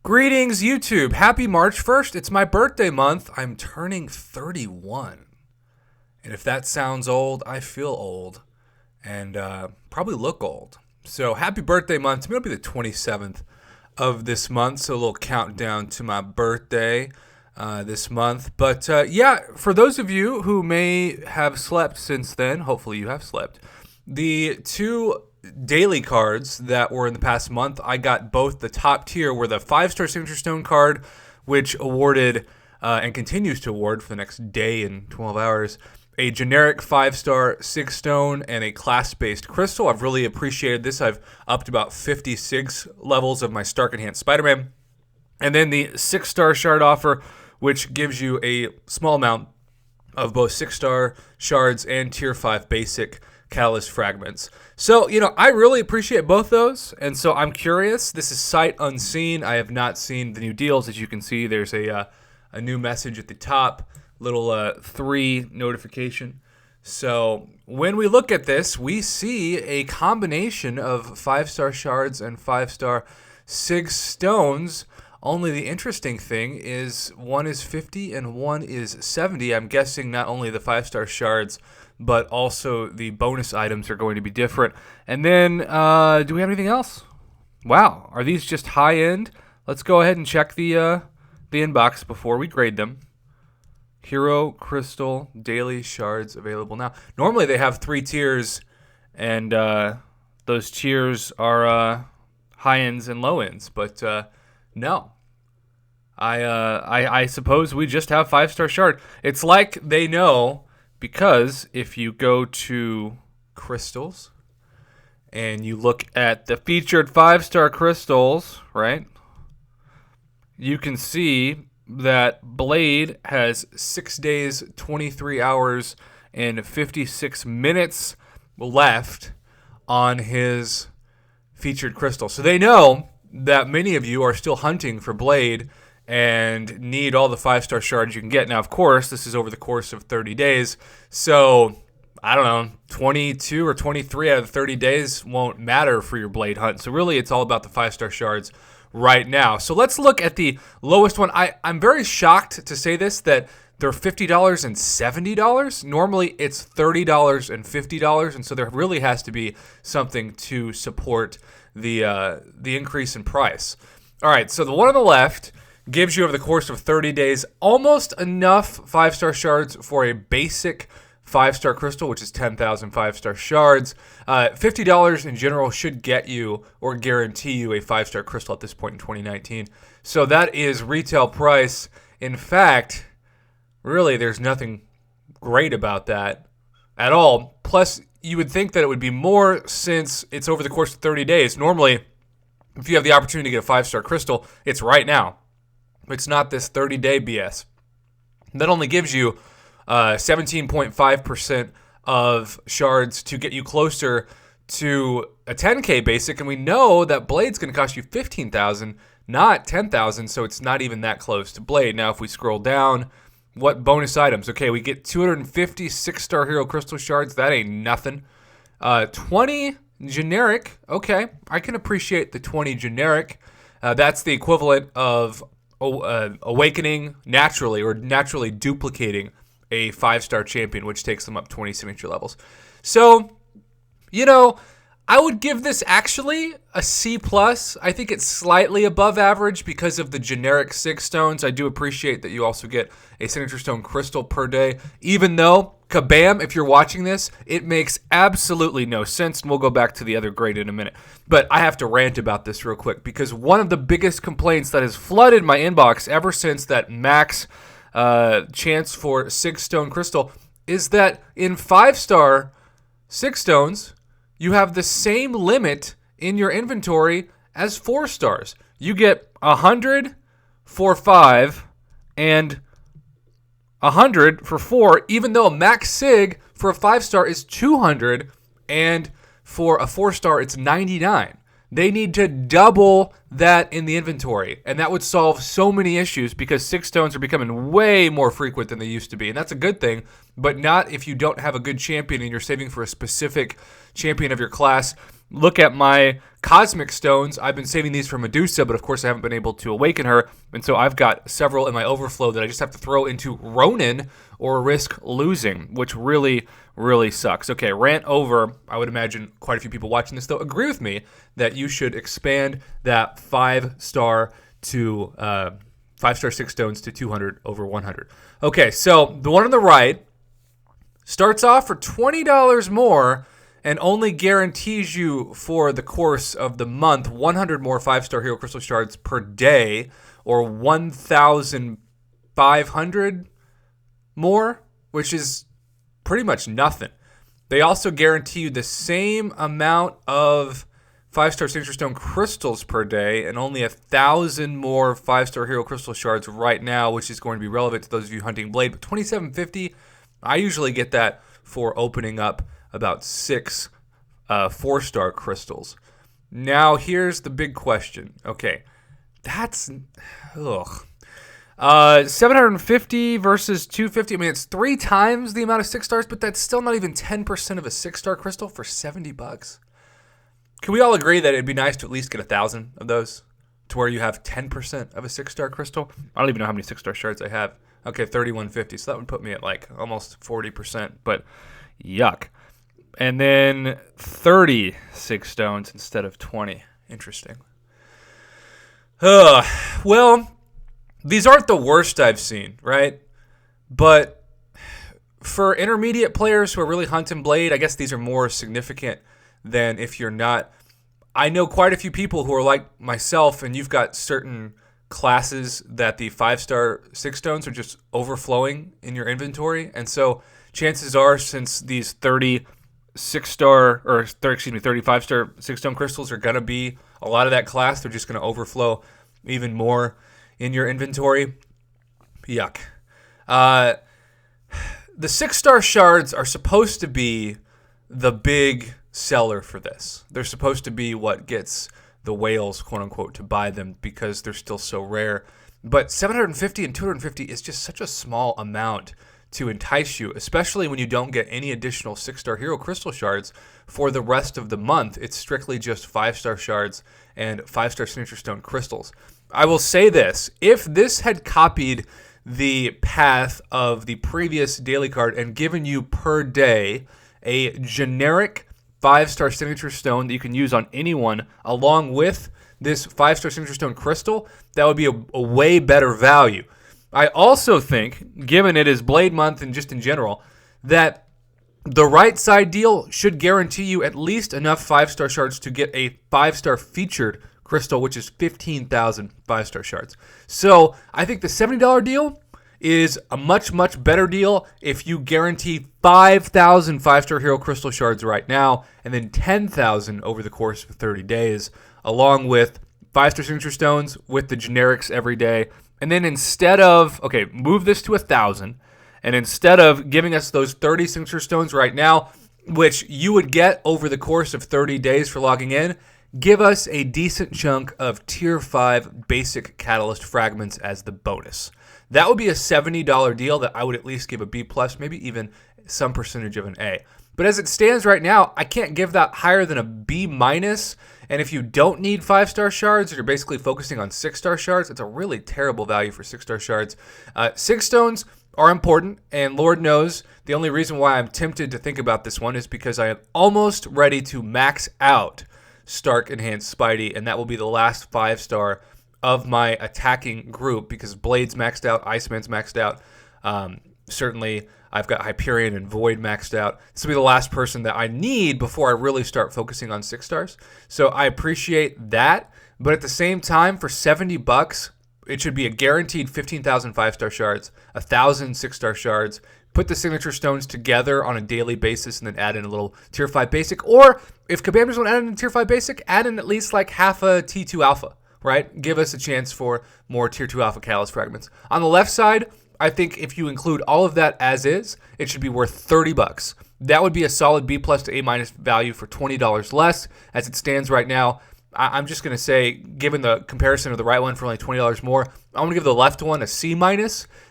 Greetings, YouTube. Happy March 1st. It's my birthday month. I'm turning 31. And if that sounds old, I feel old and probably look old. So happy birthday month. To me, it'll be the 27th of this month. So a little countdown to my birthday this month. But yeah, for those of you who may have slept since then, hopefully you have slept, the two daily cards that were in the past month, I got both. The top tier were the 5-star Signature Stone card, which awarded and continues to award for the next day and 12 hours, a generic 5-star 6-stone and a class-based crystal. I've really appreciated this. I've upped about 56 levels of my Stark Enhanced Spider-Man. And then the 6-star shard offer, which gives you a small amount of both 6-star shards and tier 5 basic Catalyst fragments. So, I really appreciate both those, and so I'm curious. This is sight unseen. I have not seen the new deals. As you can see, there's a new message at the top, little 3 notification. So when we look at this, we see a combination of 5-star shards and 5-star 6 stones. Only the interesting thing is one is 50 and one is 70. I'm guessing not only the 5-star shards, but also the bonus items are going to be different. And then, do we have anything else? Wow, are these just high-end? Let's go ahead and check the inbox before we grade them. Hero Crystal Daily Shards available now. Normally they have 3 tiers, and those tiers are high-ends and low-ends, but no. I suppose we just have 5-star shard. It's like they know, because if you go to crystals and you look at the featured 5-star crystals, right, you can see that Blade has 6 days, 23 hours, and 56 minutes left on his featured crystal. So they know that many of you are still hunting for Blade and need all the 5-star shards you can get. Now, of course, this is over the course of 30 days, so I don't know, 22 or 23 out of the 30 days won't matter for your Blade hunt. So really, it's all about the 5-star shards right now. So let's look at the lowest one. I'm very shocked to say this, that they're $50 and $70. Normally, it's $30 and $50, and so there really has to be something to support the increase in price. All right, so the one on the left gives you over the course of 30 days almost enough 5-star shards for a basic 5-star crystal, which is 10,000 5-star shards. $50 in general should get you or guarantee you a 5-star crystal at this point in 2019. So that is retail price. In fact, really, there's nothing great about that at all. Plus, you would think that it would be more since it's over the course of 30 days. Normally, if you have the opportunity to get a 5-star crystal, it's right now. It's not this 30-day BS. That only gives you 17.5% of shards to get you closer to a 10K basic, and we know that Blade's going to cost you 15,000, not 10,000, so it's not even that close to Blade. Now, if we scroll down, what bonus items? Okay, we get 250 6-star Hero Crystal shards. That ain't nothing. 20 generic. Okay, I can appreciate the 20 generic. That's the equivalent of awakening naturally, or naturally duplicating a 5-star champion, which takes them up 20 signature levels. So, I would give this actually a C+. I think it's slightly above average because of the generic 6 stones. I do appreciate that you also get a Signature Stone crystal per day, even though, kabam, if you're watching this, it makes absolutely no sense, and we'll go back to the other grade in a minute. But I have to rant about this real quick, because one of the biggest complaints that has flooded my inbox ever since that max chance for 6-stone crystal is that in 5-star 6 stones, you have the same limit in your inventory as 4 stars. You get 100 for 5 and 100 for 4, even though a max sig for a 5-star is 200, and for a 4-star it's 99. They need to double that in the inventory, and that would solve so many issues, because 6 stones are becoming way more frequent than they used to be, and that's a good thing, but not if you don't have a good champion and you're saving for a specific champion of your class. look at my Cosmic Stones. I've been saving these for Medusa, but of course I haven't been able to awaken her. And so I've got several in my overflow that I just have to throw into Ronin or risk losing, which really, really sucks. Okay, rant over. I would imagine quite a few people watching this, though, agree with me that you should expand that 5-star to 5-star 6 stones to 200 over 100. Okay, so the one on the right starts off for $20 more and only guarantees you for the course of the month 100 more 5-star Hero Crystal Shards per day, or 1,500 more, which is pretty much nothing. They also guarantee you the same amount of 5-star Signature Stone crystals per day and only 1,000 more 5-star Hero Crystal Shards right now, which is going to be relevant to those of you hunting Blade. But $27.50, I usually get that for opening up about 6 4-star crystals. Now, here's the big question. Okay, that's 750 versus 250. I mean, it's 3 times the amount of 6 stars, but that's still not even 10% of a 6-star crystal for $70. Can we all agree that it'd be nice to at least get 1,000 of those, to where you have 10% of a 6-star crystal? I don't even know how many 6-star shards I have. Okay, 3150. So that would put me at like almost 40%, but yuck. And then 36 stones instead of 20. Interesting. Well, these aren't the worst I've seen, right? But for intermediate players who are really hunting Blade, I guess these are more significant than if you're not. I know quite a few people who are like myself, and you've got certain classes that the 5-star 6 stones are just overflowing in your inventory. And so chances are, since these 35-star 6 stone crystals are going to be a lot of that class, they're just going to overflow even more in your inventory. Yuck. The 6-star shards are supposed to be the big seller for this. They're supposed to be what gets the whales, quote unquote, to buy them because they're still so rare. But 750 and 250 is just such a small amount to entice you, especially when you don't get any additional 6-star Hero Crystal Shards for the rest of the month. It's strictly just 5-star shards and 5-star Signature Stone crystals. I will say this: if this had copied the path of the previous daily card and given you per day a generic 5-star Signature Stone that you can use on anyone, along with this 5-star Signature Stone crystal, that would be a way better value. I also think, given it is Blade Month and just in general, that the right side deal should guarantee you at least enough 5-star shards to get a 5-star featured crystal, which is 15,000 5-star shards. So I think the $70 deal is a much, much better deal if you guarantee 5,000 5-star Hero Crystal Shards right now, and then 10,000 over the course of 30 days, along with 5-star Signature Stones with the generics every day. And then instead of, move this to 1,000, and instead of giving us those 30 Signature Stones right now, which you would get over the course of 30 days for logging in, give us a decent chunk of Tier 5 basic Catalyst fragments as the bonus. That would be a $70 deal that I would at least give a B+, maybe even some percentage of an A. But as it stands right now, I can't give that higher than a B-. And if you don't need 5-star shards, or you're basically focusing on 6-star shards, it's a really terrible value for 6-star shards. 6 stones are important, and Lord knows the only reason why I'm tempted to think about this one is because I am almost ready to max out Stark Enhanced Spidey, and that will be the last 5-star of my attacking group, because Blade's maxed out, Iceman's maxed out. Certainly, I've got Hyperion and Void maxed out. This will be the last person that I need before I really start focusing on 6 stars. So I appreciate that, but at the same time, for $70, it should be a guaranteed 15,000 5-star shards, 1,000 6-star shards. Put the Signature Stones together on a daily basis and then add in a little Tier 5 basic. Or if Kabamers want to add in a Tier 5 basic, add in at least like half a T2 alpha, right? Give us a chance for more Tier 2 alpha Catalyst fragments. On the left side, I think if you include all of that as is, it should be worth $30. That would be a solid B+ to A- value for $20 less. As it stands right now, I'm just going to say, given the comparison of the right one for only $20 more, I'm going to give the left one a C-,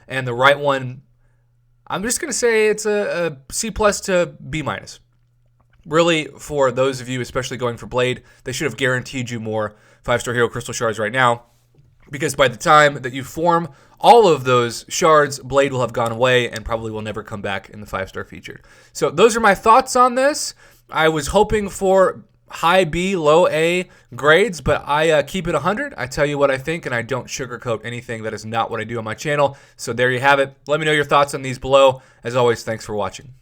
and the right one, I'm just going to say it's a C+ to B-. Really, for those of you, especially going for Blade, they should have guaranteed you more 5-star hero crystal shards right now, because by the time that you form all of those shards, Blade will have gone away and probably will never come back in the 5-star feature. So those are my thoughts on this. I was hoping for high B, low A grades, but I keep it 100. I tell you what I think, and I don't sugarcoat anything. That is not what I do on my channel. So there you have it. Let me know your thoughts on these below. As always, thanks for watching.